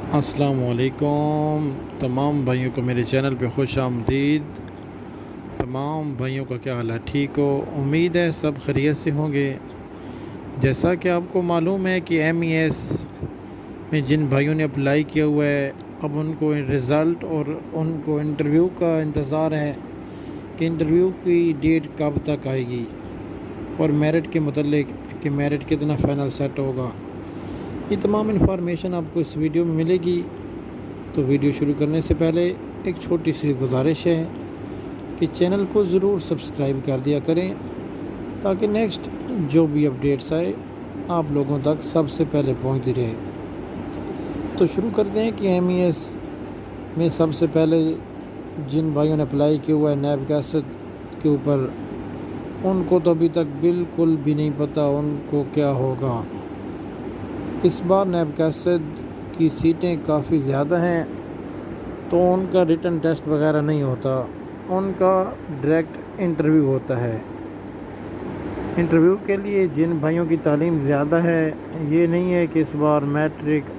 अस्सलामुअलैकुम तमाम भाइयों को मेरे चैनल पे खुश आमदीद। तमाम भाइयों का क्या हाल है, ठीक हो? उम्मीद है सब खैरियत से होंगे। जैसा कि आपको मालूम है कि MES में जिन भाइयों ने अप्लाई किया हुआ है, अब उनको रिज़ल्ट और उनको इंटरव्यू का इंतज़ार है कि इंटरव्यू की डेट कब तक आएगी और मेरिट के मतलब कि मेरिट कितना फ़ाइनल सेट होगा। ये तमाम इन्फॉर्मेशन आपको इस वीडियो में मिलेगी। तो वीडियो शुरू करने से पहले एक छोटी सी गुजारिश है कि चैनल को ज़रूर सब्सक्राइब कर दिया करें ताकि नेक्स्ट जो भी अपडेट्स आए आप लोगों तक सबसे पहले पहुंचती रहे। तो शुरू करते हैं कि MES में सबसे पहले जिन भाइयों ने अप्लाई किया हुआ है नैब कैसेट के ऊपर, उनको तो अभी तक बिल्कुल भी नहीं पता उनको क्या होगा। इस बार नैब कैसेट की सीटें काफ़ी ज़्यादा हैं, तो उनका रिटन टेस्ट वगैरह नहीं होता, उनका डायरेक्ट इंटरव्यू होता है। इंटरव्यू के लिए जिन भाइयों की तालीम ज़्यादा है, ये नहीं है कि इस बार मैट्रिक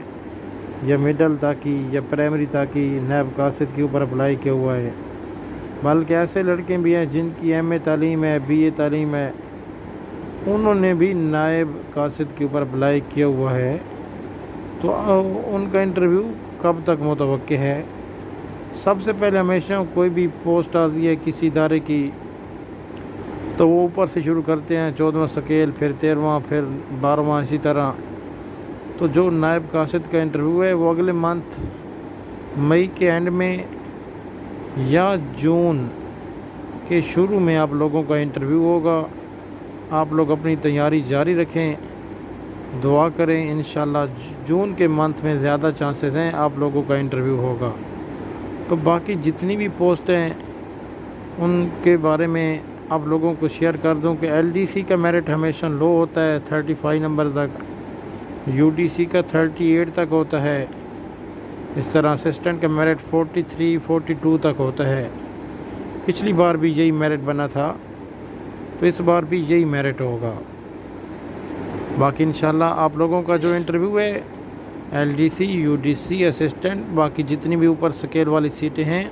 या मिडल तक की या प्राइमरी तक की नैब कैसेट के ऊपर अप्लाई किया हुआ है, बल्कि ऐसे लड़के भी हैं जिनकी MA तालीम है, BA तालीम है, उन्होंने भी नायब कासिद के ऊपर अप्लाई किया हुआ है। तो उनका इंटरव्यू कब तक मुतवक्के है? सबसे पहले हमेशा कोई भी पोस्ट आती है किसी इदारे की, तो वो ऊपर से शुरू करते हैं 14वां स्केल, फिर 13वां, फिर 12वां, इसी तरह। तो जो नायब कासिद का इंटरव्यू है वो अगले मंथ मई के एंड में या जून के शुरू में आप लोगों का इंटरव्यू होगा। आप लोग अपनी तैयारी जारी रखें, दुआ करें, इंशाल्लाह जून के मंथ में ज़्यादा चांसेस हैं आप लोगों का इंटरव्यू होगा। तो बाकी जितनी भी पोस्ट हैं उनके बारे में आप लोगों को शेयर कर दूं कि LDC का मेरिट हमेशा लो होता है 35 नंबर तक, UDC का 38 तक होता है, इस तरह असिस्टेंट का मेरिट 43, 42 तक होता है। पिछली बार भी यही मेरिट बना था, तो इस बार भी यही मेरिट होगा। बाकी इंशाल्लाह आप लोगों का जो इंटरव्यू है LDC, UDC, असिस्टेंट, बाकी जितनी भी ऊपर स्केल वाली सीटें हैं,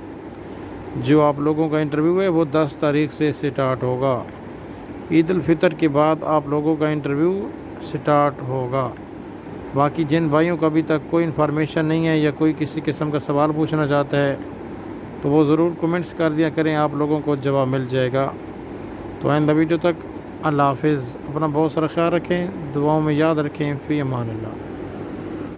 जो आप लोगों का इंटरव्यू है वो 10 तारीख से स्टार्ट होगा। ईद उल फितर के बाद आप लोगों का इंटरव्यू स्टार्ट होगा। बाकी जिन भाइयों का अभी तक कोई इन्फॉर्मेशन नहीं है या कोई किसी किस्म का सवाल पूछना चाहता है, तो वो ज़रूर कमेंट्स कर दिया करें, आप लोगों को जवाब मिल जाएगा। तो आइंदा वीडियो तक अल्लाह हाफिज़। अपना बहुत सारा ख्याल रखें, दुआओं में याद रखें। फ़ी अमान अल्लाह।